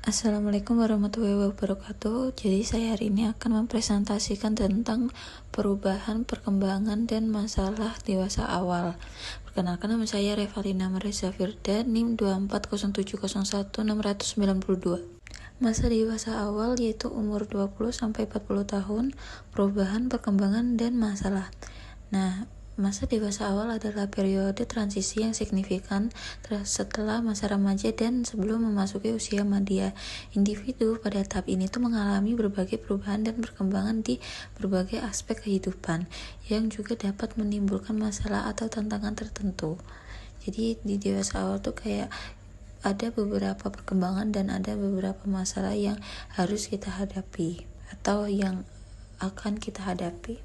Assalamualaikum warahmatullahi wabarakatuh. Jadi saya hari ini akan mempresentasikan tentang perubahan, perkembangan, dan masalah dewasa awal. Perkenalkan, nama saya Revalina Marisa Firda, NIM 240701692. Masa dewasa awal yaitu umur 20-40 tahun, perubahan, perkembangan, dan masalah. Nah, masa dewasa awal adalah periode transisi yang signifikan setelah masa remaja dan sebelum memasuki usia madya. Individu pada tahap ini tuh mengalami berbagai perubahan dan perkembangan di berbagai aspek kehidupan yang juga dapat menimbulkan masalah atau tantangan tertentu. Jadi di dewasa awal tuh kayak ada beberapa perkembangan dan ada beberapa masalah yang harus kita hadapi atau yang akan kita hadapi.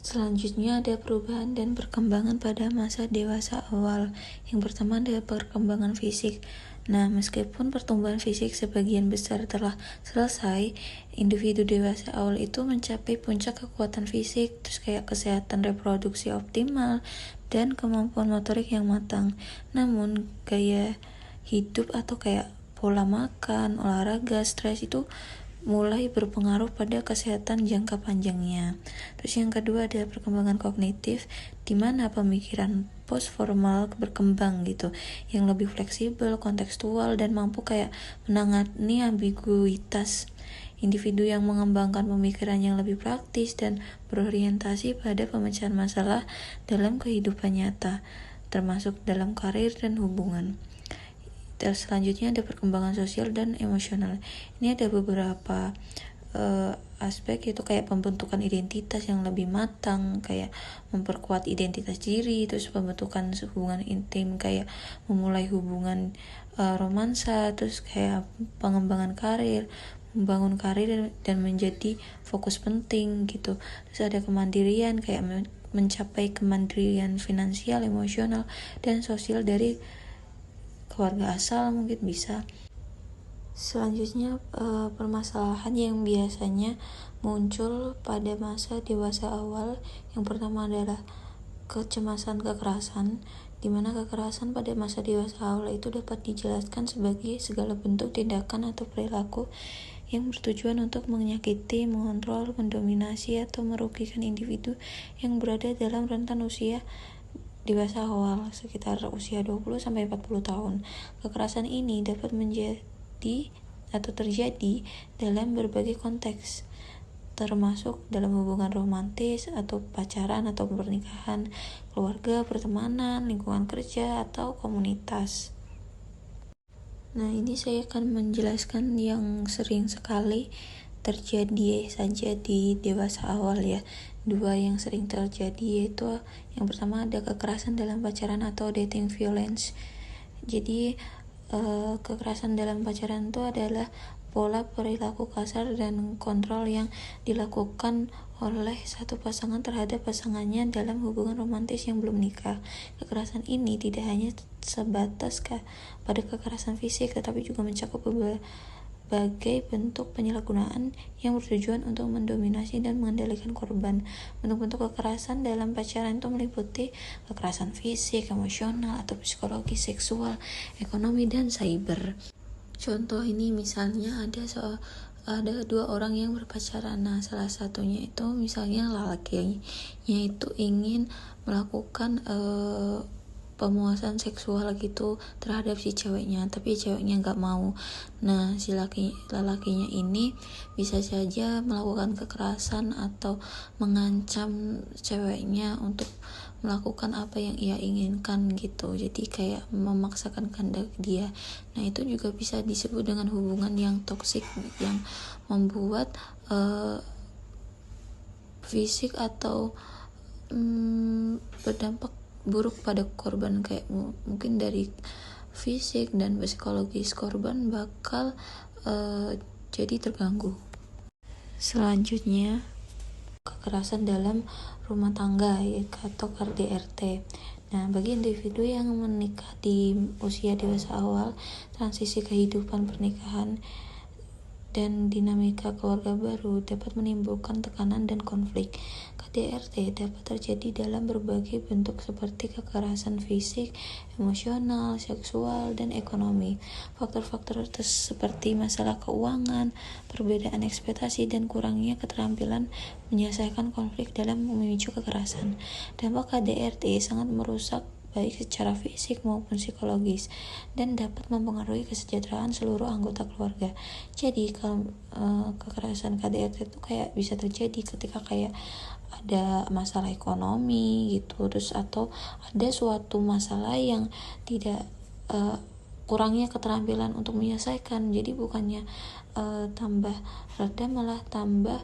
Selanjutnya ada perubahan dan perkembangan pada masa dewasa awal. Yang pertama adalah perkembangan fisik. Nah, meskipun pertumbuhan fisik sebagian besar telah selesai, individu dewasa awal itu mencapai puncak kekuatan fisik, terus kayak kesehatan reproduksi optimal, dan kemampuan motorik yang matang. Namun, gaya hidup atau kayak pola makan, olahraga, stres itu mulai berpengaruh pada kesehatan jangka panjangnya. Terus yang kedua adalah perkembangan kognitif, di mana pemikiran postformal berkembang gitu, yang lebih fleksibel, kontekstual, dan mampu kayak menangani ambiguitas. Individu yang mengembangkan pemikiran yang lebih praktis dan berorientasi pada pemecahan masalah dalam kehidupan nyata, termasuk dalam karir dan hubungan. Terus selanjutnya ada perkembangan sosial dan emosional. Ini ada beberapa aspek, yaitu kayak pembentukan identitas yang lebih matang, kayak memperkuat identitas diri, terus pembentukan hubungan intim, kayak memulai hubungan romansa, terus kayak pengembangan karir, membangun karir dan menjadi fokus penting gitu. Terus ada kemandirian, kayak mencapai kemandirian finansial, emosional, dan sosial dari keluarga asal mungkin bisa. Selanjutnya permasalahan yang biasanya muncul pada masa dewasa awal. Yang pertama adalah kecemasan kekerasan, di mana kekerasan pada masa dewasa awal itu dapat dijelaskan sebagai segala bentuk tindakan atau perilaku yang bertujuan untuk menyakiti, mengontrol, mendominasi, atau merugikan individu yang berada dalam rentan usia dewasa awal sekitar usia 20-40 tahun. Kekerasan ini dapat terjadi dalam berbagai konteks, termasuk dalam hubungan romantis atau pacaran atau pernikahan, keluarga, pertemanan, lingkungan kerja, atau komunitas. Nah, ini saya akan menjelaskan yang sering sekali terjadi saja di dewasa awal ya. Dua yang sering terjadi yaitu yang pertama ada kekerasan dalam pacaran atau dating violence. Jadi kekerasan dalam pacaran itu adalah pola perilaku kasar dan kontrol yang dilakukan oleh satu pasangan terhadap pasangannya dalam hubungan romantis yang belum nikah. Kekerasan ini tidak hanya sebatas pada kekerasan fisik, tetapi juga mencakup berbagai bentuk penyalahgunaan yang bertujuan untuk mendominasi dan mengendalikan korban. Bentuk-bentuk kekerasan dalam pacaran itu meliputi kekerasan fisik, emosional, atau psikologi, seksual, ekonomi, dan cyber. Contoh ini misalnya ada dua orang yang berpacaran. Nah, salah satunya itu misalnya lakinya itu ingin melakukan pemuasan seksual gitu terhadap si ceweknya, tapi ceweknya nggak mau. Nah, si lelakinya ini bisa saja melakukan kekerasan atau mengancam ceweknya untuk melakukan apa yang ia inginkan gitu. Jadi kayak memaksakan kehendak dia. Nah, itu juga bisa disebut dengan hubungan yang toksik, yang membuat fisik atau berdampak buruk pada korban, kayak mungkin dari fisik dan psikologis korban bakal jadi terganggu. Selanjutnya kekerasan dalam rumah tangga atau KDRT. Nah, bagi individu yang menikah di usia dewasa awal, transisi kehidupan pernikahan dan dinamika keluarga baru dapat menimbulkan tekanan dan konflik. KDRT dapat terjadi dalam berbagai bentuk seperti kekerasan fisik, emosional, seksual, dan ekonomi. Faktor-faktor seperti masalah keuangan, perbedaan ekspektasi, dan kurangnya keterampilan menyelesaikan konflik dalam memicu kekerasan. Dampak KDRT sangat merusak baik secara fisik maupun psikologis dan dapat mempengaruhi kesejahteraan seluruh anggota keluarga. Jadi kalau kekerasan KDRT itu kayak bisa terjadi ketika kayak ada masalah ekonomi gitu, terus atau ada suatu masalah yang tidak kurangnya keterampilan untuk menyelesaikan. Jadi bukannya tambah reda, malah tambah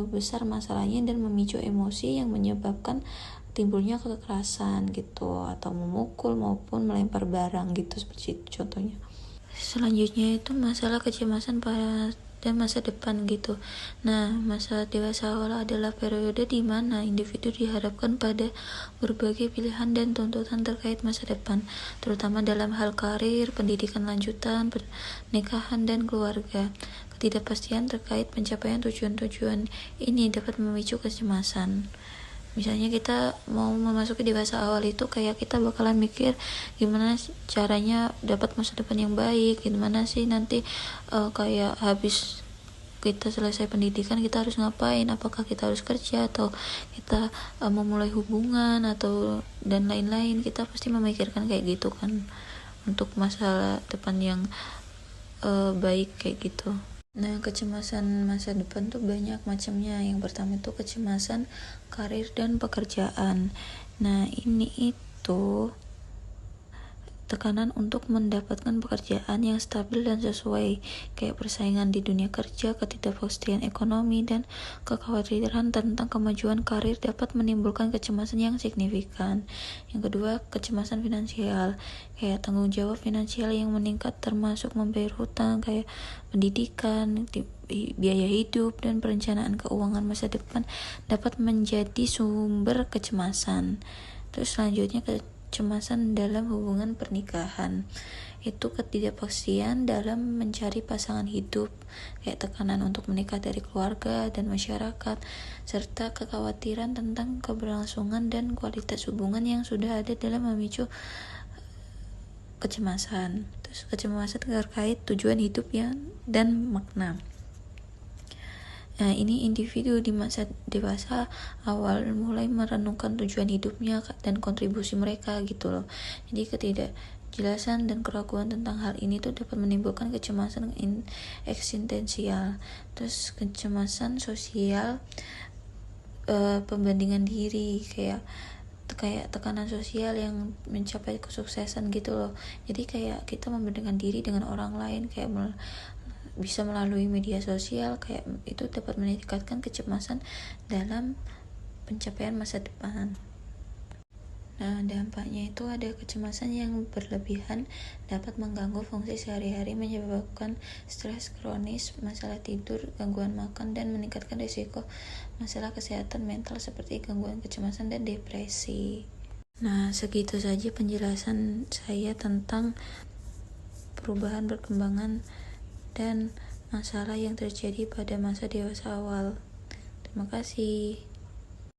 besar masalahnya dan memicu emosi yang menyebabkan timbulnya kekerasan gitu, atau memukul maupun melempar barang gitu, seperti itu contohnya. Selanjutnya itu masalah kecemasan dan masa depan gitu. Nah, masa dewasa awal adalah periode di mana individu dihadapkan pada berbagai pilihan dan tuntutan terkait masa depan, terutama dalam hal karir, pendidikan lanjutan, pernikahan, dan keluarga. Ketidakpastian terkait pencapaian tujuan-tujuan ini dapat memicu kecemasan. Misalnya kita mau memasuki dewasa awal itu kayak kita bakalan mikir gimana caranya dapat masa depan yang baik, gimana sih nanti kayak habis kita selesai pendidikan kita harus ngapain, apakah kita harus kerja atau kita memulai hubungan atau dan lain-lain. Kita pasti memikirkan kayak gitu kan, untuk masa depan yang baik kayak gitu. Nah, kecemasan masa depan tuh banyak macamnya. Yang pertama itu kecemasan karir dan pekerjaan. Nah, ini itu tekanan untuk mendapatkan pekerjaan yang stabil dan sesuai, kayak persaingan di dunia kerja, ketidakpastian ekonomi, dan kekhawatiran tentang kemajuan karir dapat menimbulkan kecemasan yang signifikan. Yang kedua, kecemasan finansial, kayak tanggung jawab finansial yang meningkat termasuk membayar hutang, kayak pendidikan, biaya hidup, dan perencanaan keuangan masa depan dapat menjadi sumber kecemasan. Terus selanjutnya kecemasan dalam hubungan pernikahan, itu ketidakpastian dalam mencari pasangan hidup, kayak tekanan untuk menikah dari keluarga dan masyarakat, serta kekhawatiran tentang keberlangsungan dan kualitas hubungan yang sudah ada dalam memicu kecemasan. Terus kecemasan terkait tujuan hidup dan makna. Nah, ini individu di masa dewasa awal mulai merenungkan tujuan hidupnya dan kontribusi mereka gitu loh. Jadi ketidakjelasan dan keraguan tentang hal ini tuh dapat menimbulkan kecemasan eksistensial. Terus kecemasan sosial, pembandingan diri, kayak tekanan sosial yang mencapai kesuksesan gitu loh. Jadi kayak kita membandingkan diri dengan orang lain, kayak bisa melalui media sosial, kayak itu dapat meningkatkan kecemasan dalam pencapaian masa depan. Nah, dampaknya itu ada kecemasan yang berlebihan dapat mengganggu fungsi sehari-hari, menyebabkan stres kronis, masalah tidur, gangguan makan, dan meningkatkan risiko masalah kesehatan mental seperti gangguan kecemasan dan depresi. Nah, segitu saja penjelasan saya tentang perubahan perkembangan dan masalah yang terjadi pada masa dewasa awal. Terima kasih.